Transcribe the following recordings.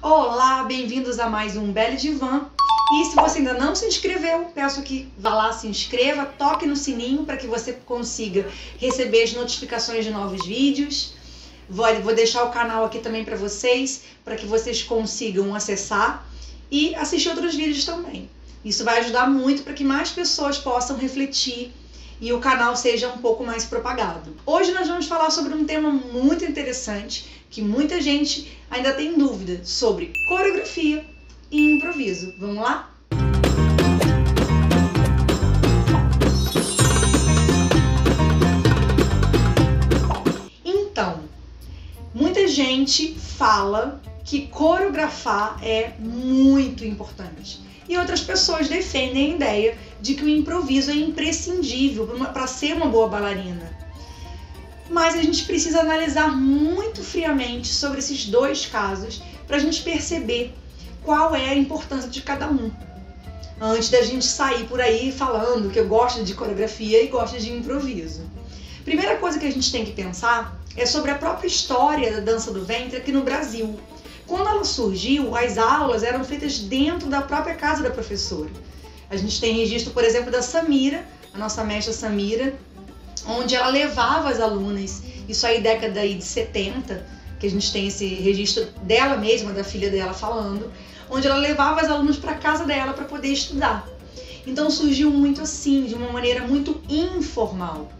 Olá, bem-vindos a mais um Belle Divã. E se você ainda não se inscreveu, peço que vá lá, se inscreva, toque no sininho para que você consiga receber as notificações de novos vídeos. Vou deixar o canal aqui também para que vocês consigam acessar e assistir outros vídeos também. Isso vai ajudar muito para que mais pessoas possam refletir e o canal seja um pouco mais propagado. Hoje nós vamos falar sobre um tema muito interessante que muita gente ainda tem dúvida sobre coreografia e improviso. Vamos lá? Então, muita gente fala que coreografar é muito importante. E outras pessoas defendem a ideia de que o improviso é imprescindível para ser uma boa bailarina. Mas a gente precisa analisar muito friamente sobre esses dois casos para a gente perceber qual é a importância de cada um, antes da gente sair por aí falando que eu gosto de coreografia e gosto de improviso. Primeira coisa que a gente tem que pensar é sobre a própria história da dança do ventre aqui no Brasil. Quando ela surgiu, as aulas eram feitas dentro da própria casa da professora. A gente tem registro, por exemplo, da Samira, a nossa mestra Samira, onde ela levava as alunas, isso aí década aí de 70, que a gente tem esse registro dela mesma, da filha dela falando, onde ela levava as alunas para casa dela para poder estudar. Então surgiu muito assim, de uma maneira muito informal.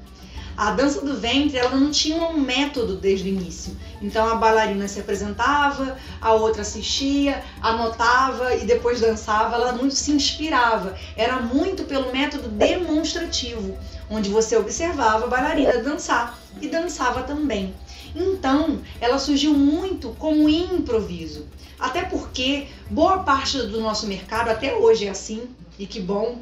A dança do ventre, ela não tinha um método desde o início. Então a bailarina se apresentava, a outra assistia, anotava e depois dançava. Ela muito se inspirava. Era muito pelo método demonstrativo, onde você observava a bailarina dançar e dançava também. Então ela surgiu muito como improviso. Até porque boa parte do nosso mercado, até hoje é assim, e que bom,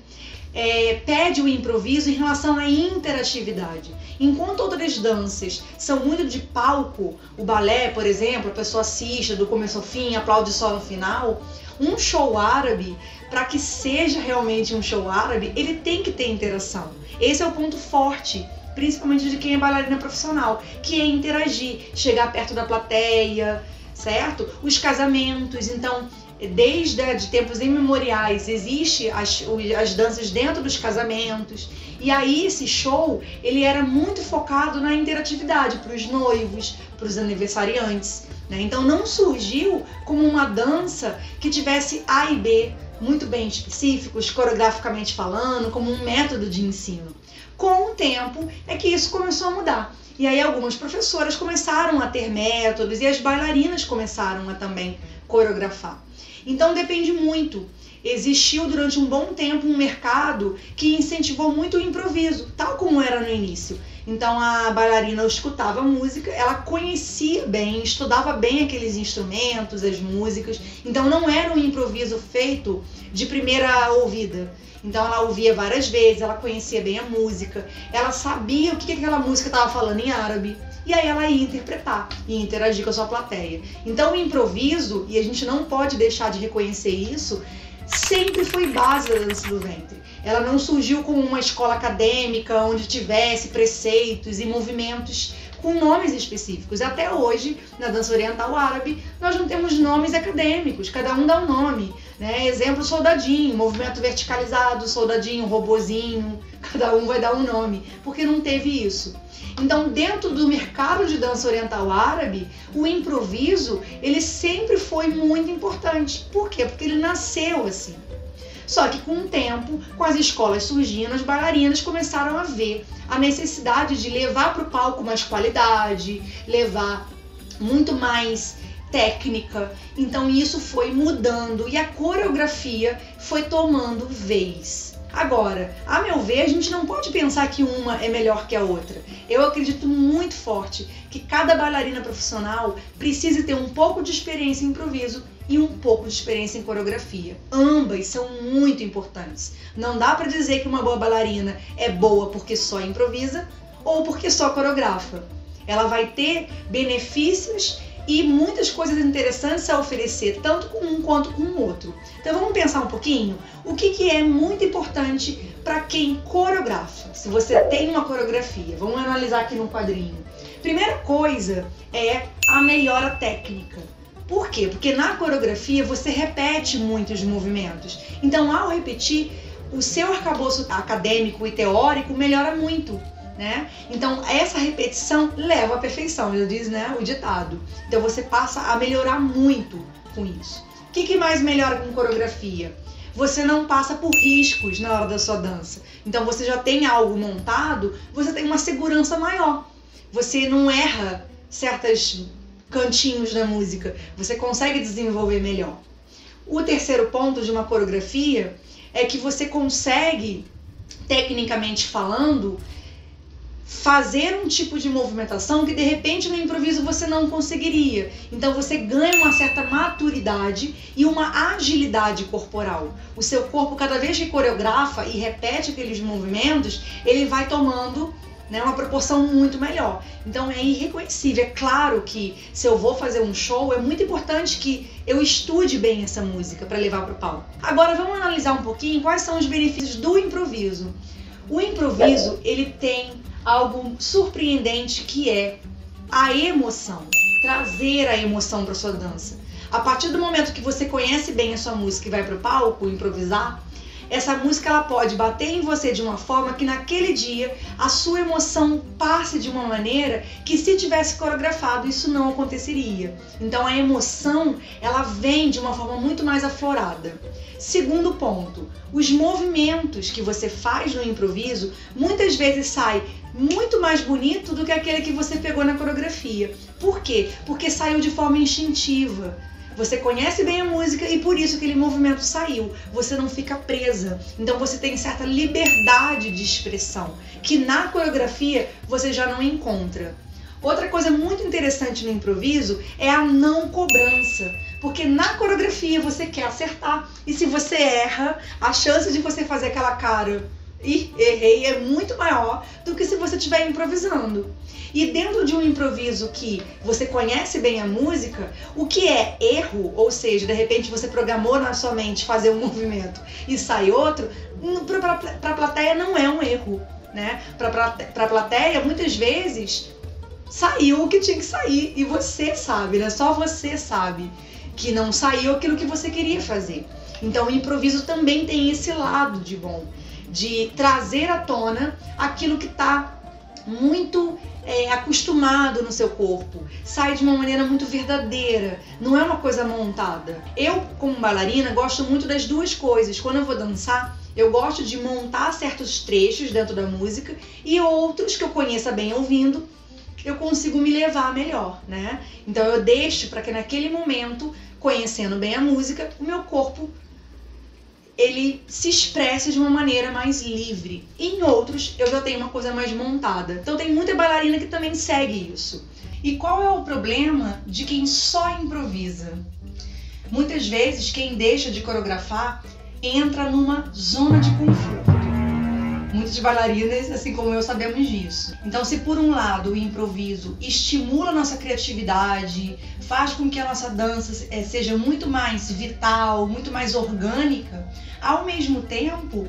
pede o improviso em relação à interatividade. Enquanto outras danças são muito de palco, o balé, por exemplo, a pessoa assiste do começo ao fim, aplaude só no final, um show árabe, para que seja realmente um show árabe, ele tem que ter interação. Esse é o ponto forte, principalmente de quem é bailarina profissional, que é interagir, chegar perto da plateia, certo? Os casamentos, então, desde de tempos imemoriais, existe as danças dentro dos casamentos. E aí esse show, ele era muito focado na interatividade para os noivos, para os aniversariantes, né? Então não surgiu como uma dança que tivesse A e B muito bem específicos, coreograficamente falando, como um método de ensino. Com o tempo é que isso começou a mudar. E aí algumas professoras começaram a ter métodos e as bailarinas começaram a também coreografar. Então depende muito. Existiu durante um bom tempo um mercado que incentivou muito o improviso, tal como era no início. Então a bailarina escutava a música, ela conhecia bem, estudava bem aqueles instrumentos, as músicas. Então não era um improviso feito de primeira ouvida. Então ela ouvia várias vezes, ela conhecia bem a música, ela sabia o que aquela música estava falando em árabe. E aí ela ia interpretar e interagir com a sua plateia. Então o improviso, e a gente não pode deixar de reconhecer isso, sempre foi base da dança do ventre. Ela não surgiu como uma escola acadêmica onde tivesse preceitos e movimentos com nomes específicos. Até hoje, na dança oriental árabe, nós não temos nomes acadêmicos, cada um dá um nome, né? Exemplo, soldadinho, movimento verticalizado, soldadinho, robozinho, cada um vai dar um nome, porque não teve isso. Então, dentro do mercado de dança oriental árabe, o improviso, ele sempre foi muito importante. Por quê? Porque ele nasceu assim. Só que com o tempo, com as escolas surgindo, as bailarinas começaram a ver a necessidade de levar para o palco mais qualidade, levar muito mais técnica. Então isso foi mudando e a coreografia foi tomando vez. Agora, a meu ver, a gente não pode pensar que uma é melhor que a outra. Eu acredito muito forte que cada bailarina profissional precisa ter um pouco de experiência em improviso e um pouco de experiência em coreografia. Ambas são muito importantes. Não dá para dizer que uma boa bailarina é boa porque só improvisa ou porque só coreografa. Ela vai ter benefícios e muitas coisas interessantes a oferecer, tanto com um quanto com o outro. Então vamos pensar um pouquinho o que é muito importante para quem coreografa. Se você tem uma coreografia, vamos analisar aqui no quadrinho. Primeira coisa é a melhora técnica. Por quê? Porque na coreografia você repete muitos movimentos. Então, ao repetir, o seu arcabouço acadêmico e teórico melhora muito, né? Então, essa repetição leva à perfeição, já diz, né, o ditado. Então, você passa a melhorar muito com isso. O que mais melhora com coreografia? Você não passa por riscos na hora da sua dança. Então, você já tem algo montado, você tem uma segurança maior. Você não erra certos cantinhos da música, você consegue desenvolver melhor. O terceiro ponto de uma coreografia é que você consegue, tecnicamente falando, fazer um tipo de movimentação que de repente no improviso você não conseguiria. Então você ganha uma certa maturidade e uma agilidade corporal. O seu corpo, cada vez que coreografa e repete aqueles movimentos, ele vai tomando, né, uma proporção muito melhor. Então é irreconhecível. É claro que se eu vou fazer um show, é muito importante que eu estude bem essa música para levar para o palco. Agora vamos analisar um pouquinho quais são os benefícios do improviso. O improviso, ele tem algo surpreendente, que é a emoção. Trazer a emoção para sua dança. A partir do momento que você conhece bem a sua música e vai para o palco improvisar, essa música ela pode bater em você de uma forma que naquele dia a sua emoção passe de uma maneira que se tivesse coreografado isso não aconteceria. Então a emoção ela vem de uma forma muito mais aflorada. Segundo ponto, os movimentos que você faz no improviso muitas vezes saem muito mais bonito do que aquele que você pegou na coreografia. Por quê? Porque saiu de forma instintiva. Você conhece bem a música e por isso aquele movimento saiu. Você não fica presa. Então você tem certa liberdade de expressão, que na coreografia você já não encontra. Outra coisa muito interessante no improviso é a não cobrança. Porque na coreografia você quer acertar. E se você erra, a chance de você fazer aquela cara e errei é muito maior do que se você estiver improvisando. E dentro de um improviso que você conhece bem a música, o que é erro, ou seja, de repente você programou na sua mente fazer um movimento e sai outro, para a plateia não é um erro, né? Para a plateia, muitas vezes, saiu o que tinha que sair e você sabe, né? Só você sabe que não saiu aquilo que você queria fazer. Então o improviso também tem esse lado de bom, de trazer à tona aquilo que está muito acostumado no seu corpo, sai de uma maneira muito verdadeira, não é uma coisa montada. Eu, como bailarina, gosto muito das duas coisas. Quando eu vou dançar, eu gosto de montar certos trechos dentro da música e outros que eu conheça bem ouvindo, eu consigo me levar melhor, né? Então eu deixo para que naquele momento, conhecendo bem a música, o meu corpo ele se expresse de uma maneira mais livre. Em outros, eu já tenho uma coisa mais montada. Então tem muita bailarina que também segue isso. E qual é o problema de quem só improvisa? Muitas vezes, quem deixa de coreografar entra numa zona de conforto. Muitas bailarinas, assim como eu, sabemos disso. Então, se por um lado o improviso estimula a nossa criatividade, faz com que a nossa dança seja muito mais vital, muito mais orgânica, ao mesmo tempo,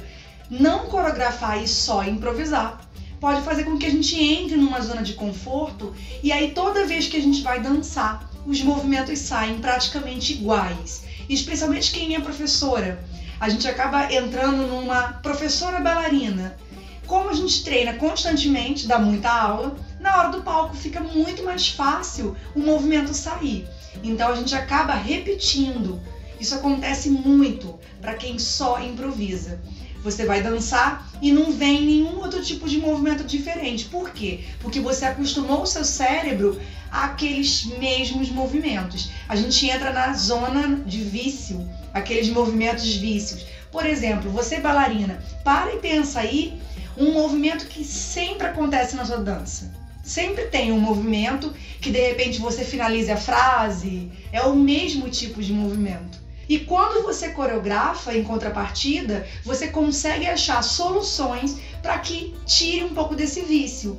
não coreografar e só improvisar pode fazer com que a gente entre numa zona de conforto e aí toda vez que a gente vai dançar, os movimentos saem praticamente iguais. Especialmente quem é professora. A gente acaba entrando numa professora bailarina. Como a gente treina constantemente, dá muita aula, na hora do palco fica muito mais fácil o movimento sair. Então a gente acaba repetindo. Isso acontece muito para quem só improvisa. Você vai dançar e não vem nenhum outro tipo de movimento diferente. Por quê? Porque você acostumou o seu cérebro àqueles mesmos movimentos. A gente entra na zona de vício, aqueles movimentos vícios. Por exemplo, você bailarina, para e pensa aí um movimento que sempre acontece na sua dança. Sempre tem um movimento que de repente você finaliza a frase, é o mesmo tipo de movimento. E quando você coreografa em contrapartida, você consegue achar soluções para que tire um pouco desse vício.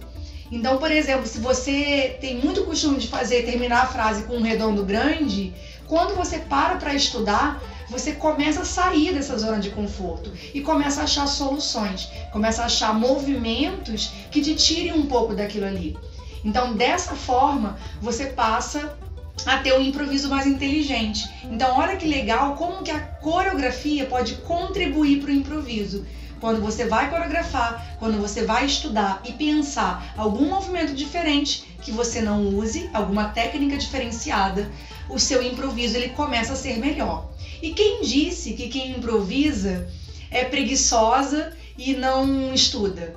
Então, por exemplo, se você tem muito costume de terminar a frase com um redondo grande, quando você para estudar, você começa a sair dessa zona de conforto e começa a achar soluções, começa a achar movimentos que te tirem um pouco daquilo ali. Então, dessa forma, você passa a ter um improviso mais inteligente. Então, olha que legal como que a coreografia pode contribuir para o improviso. Quando você vai coreografar, quando você vai estudar e pensar algum movimento diferente que você não use, alguma técnica diferenciada, o seu improviso ele começa a ser melhor. E quem disse que quem improvisa é preguiçosa e não estuda?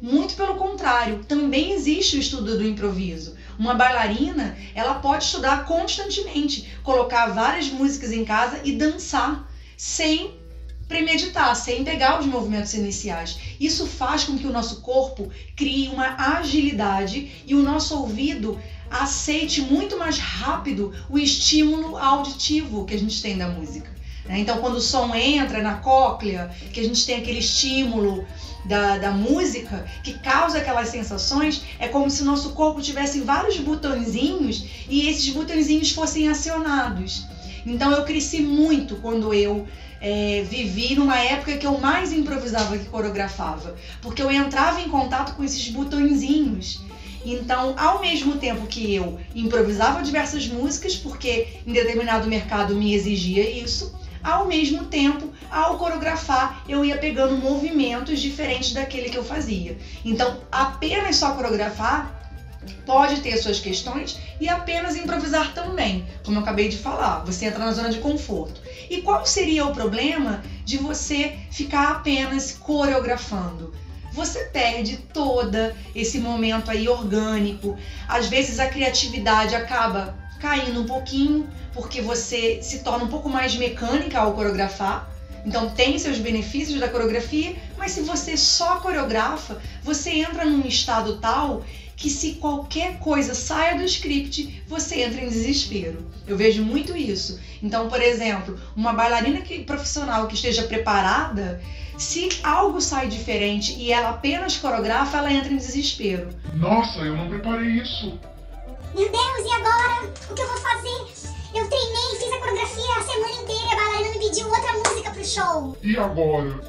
Muito pelo contrário, também existe o estudo do improviso. Uma bailarina, ela pode estudar constantemente, colocar várias músicas em casa e dançar sem premeditar, sem pegar os movimentos iniciais. Isso faz com que o nosso corpo crie uma agilidade e o nosso ouvido aceite muito mais rápido o estímulo auditivo que a gente tem da música. Então, quando o som entra na cóclea, que a gente tem aquele estímulo da música, que causa aquelas sensações, é como se o nosso corpo tivesse vários botõezinhos e esses botõezinhos fossem acionados. Então, eu cresci muito quando eu vivi numa época que eu mais improvisava que coreografava, porque eu entrava em contato com esses botõezinhos. Então, ao mesmo tempo que eu improvisava diversas músicas, porque em determinado mercado me exigia isso, ao mesmo tempo, ao coreografar, eu ia pegando movimentos diferentes daquele que eu fazia. Então, apenas só coreografar pode ter suas questões e apenas improvisar também, como eu acabei de falar, você entra na zona de conforto. E qual seria o problema de você ficar apenas coreografando? Você perde todo esse momento aí orgânico. Às vezes a criatividade acaba caindo um pouquinho, porque você se torna um pouco mais mecânica ao coreografar. Então tem seus benefícios da coreografia, mas se você só coreografa, você entra num estado tal que se qualquer coisa saia do script, você entra em desespero. Eu vejo muito isso. Então, por exemplo, uma bailarina profissional que esteja preparada, se algo sai diferente e ela apenas coreografa, ela entra em desespero. Nossa, eu não preparei isso. Meu Deus, e agora? O que eu vou fazer? Eu treinei, fiz a coreografia a semana inteira e a bailarina me pediu outra música pro show. E agora?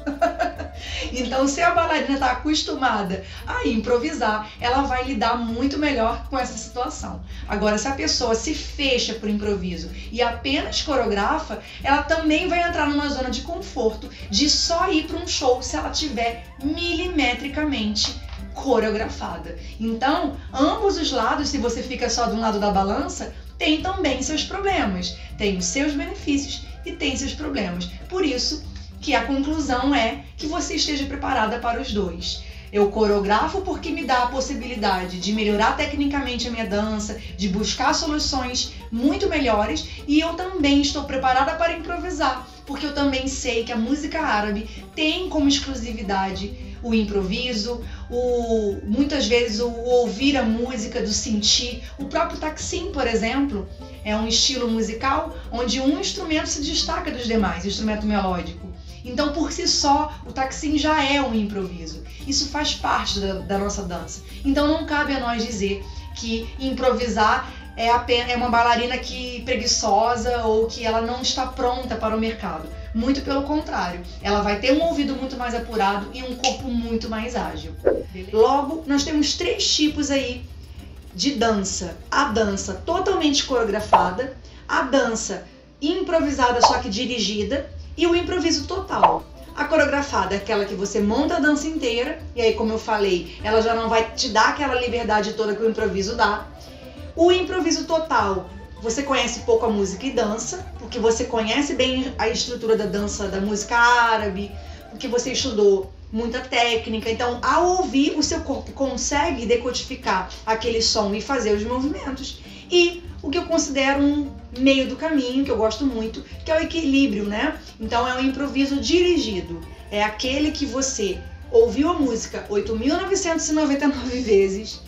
Então, se a bailarina está acostumada a improvisar, ela vai lidar muito melhor com essa situação. Agora, se a pessoa se fecha para o improviso e apenas coreografa, ela também vai entrar numa zona de conforto de só ir para um show se ela tiver milimetricamente coreografada. Então, ambos os lados, se você fica só de um lado da balança, tem também seus problemas, tem os seus benefícios e tem seus problemas. Por isso que a conclusão é que você esteja preparada para os dois. Eu coreografo porque me dá a possibilidade de melhorar tecnicamente a minha dança, de buscar soluções muito melhores, e eu também estou preparada para improvisar, porque eu também sei que a música árabe tem como exclusividade o improviso, muitas vezes o ouvir a música, do sentir. O próprio taksim, por exemplo, é um estilo musical onde um instrumento se destaca dos demais, o instrumento melódico. Então, por si só, o taksim já é um improviso. Isso faz parte da nossa dança. Então, não cabe a nós dizer que improvisar é uma bailarina preguiçosa ou que ela não está pronta para o mercado. Muito pelo contrário, ela vai ter um ouvido muito mais apurado e um corpo muito mais ágil. Logo, nós temos 3 tipos aí de dança. A dança totalmente coreografada, a dança improvisada só que dirigida e o improviso total. A coreografada é aquela que você monta a dança inteira e aí, como eu falei, ela já não vai te dar aquela liberdade toda que o improviso dá. O improviso total, você conhece pouco a música e dança, porque você conhece bem a estrutura da dança da música árabe, porque você estudou muita técnica. Então, ao ouvir, o seu corpo consegue decodificar aquele som e fazer os movimentos. E o que eu considero um meio do caminho, que eu gosto muito, que é o equilíbrio, né? Então, é um improviso dirigido. É aquele que você ouviu a música 8.999 vezes,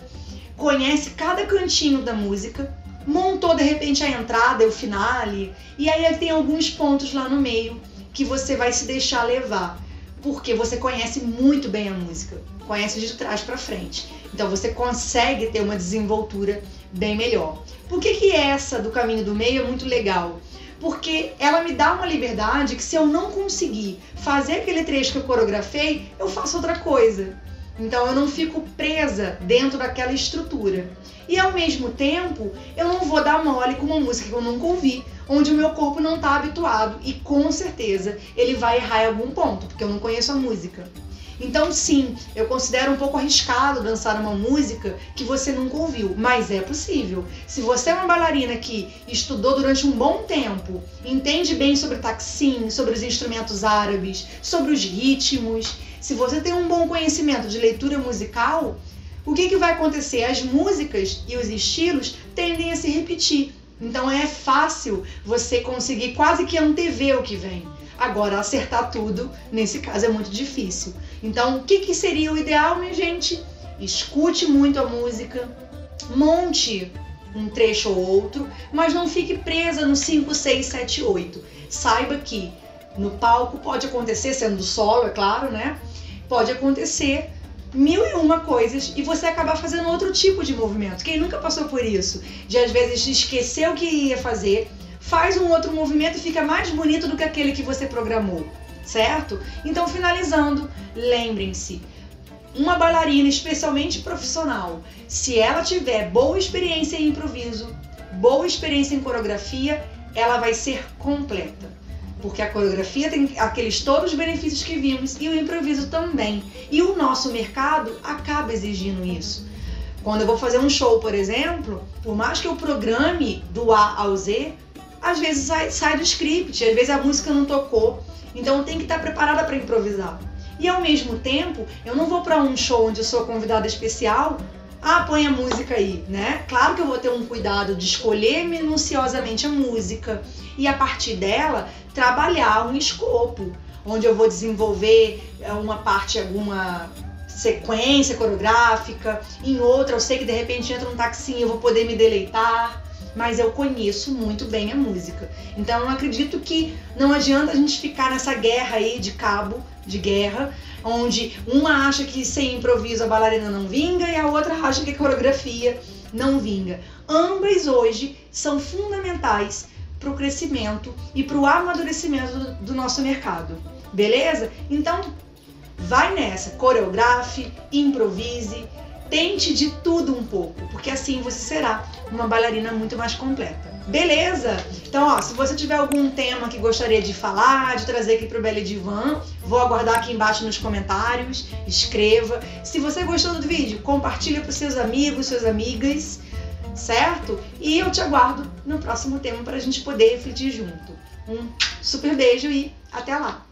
conhece cada cantinho da música, montou de repente a entrada e o finale, e aí tem alguns pontos lá no meio que você vai se deixar levar, porque você conhece muito bem a música, conhece de trás para frente. Então você consegue ter uma desenvoltura bem melhor. Por que essa do caminho do meio é muito legal? Porque ela me dá uma liberdade que, se eu não conseguir fazer aquele trecho que eu coreografei, eu faço outra coisa. Então eu não fico presa dentro daquela estrutura. E ao mesmo tempo, eu não vou dar mole com uma música que eu nunca ouvi, onde o meu corpo não está habituado e com certeza ele vai errar em algum ponto, porque eu não conheço a música. Então sim, eu considero um pouco arriscado dançar uma música que você nunca ouviu, mas é possível. Se você é uma bailarina que estudou durante um bom tempo, entende bem sobre taksim, sobre os instrumentos árabes, sobre os ritmos, se você tem um bom conhecimento de leitura musical, o que vai acontecer? As músicas e os estilos tendem a se repetir. Então é fácil você conseguir quase que antever o que vem. Agora, acertar tudo, nesse caso, é muito difícil. Então, o que seria o ideal, minha gente? Escute muito a música, monte um trecho ou outro, mas não fique presa no 5, 6, 7, 8. Saiba que no palco pode acontecer, sendo solo, é claro, né? Pode acontecer 1001 coisas e você acabar fazendo outro tipo de movimento. Quem nunca passou por isso? De às vezes esquecer o que ia fazer, faz um outro movimento e fica mais bonito do que aquele que você programou, certo? Então, finalizando, lembrem-se, uma bailarina, especialmente profissional, se ela tiver boa experiência em improviso, boa experiência em coreografia, ela vai ser completa. Porque a coreografia tem aqueles todos os benefícios que vimos e o improviso também. E o nosso mercado acaba exigindo isso. Quando eu vou fazer um show, por exemplo, por mais que eu programe do A ao Z, às vezes sai do script, às vezes a música não tocou, então eu tenho que estar preparada para improvisar. E ao mesmo tempo, eu não vou para um show onde eu sou convidada especial, põe a música aí, né? Claro que eu vou ter um cuidado de escolher minuciosamente a música e a partir dela trabalhar um escopo, onde eu vou desenvolver uma parte, alguma sequência coreográfica, em outra eu sei que de repente entra um taxinho, eu vou poder me deleitar, mas eu conheço muito bem a música. Então eu acredito que não adianta a gente ficar nessa guerra aí de cabo de guerra, onde uma acha que sem improviso a bailarina não vinga e a outra acha que a coreografia não vinga. Ambas hoje são fundamentais para o crescimento e para o amadurecimento do nosso mercado, beleza? Então vai nessa, coreografe, improvise, tente de tudo um pouco, porque assim você será uma bailarina muito mais completa. Beleza? Então, se você tiver algum tema que gostaria de falar, de trazer aqui para o Belle Divan, vou aguardar aqui embaixo nos comentários, escreva. Se você gostou do vídeo, compartilha para os seus amigos, suas amigas, certo? E eu te aguardo no próximo tema para a gente poder refletir junto. Um super beijo e até lá!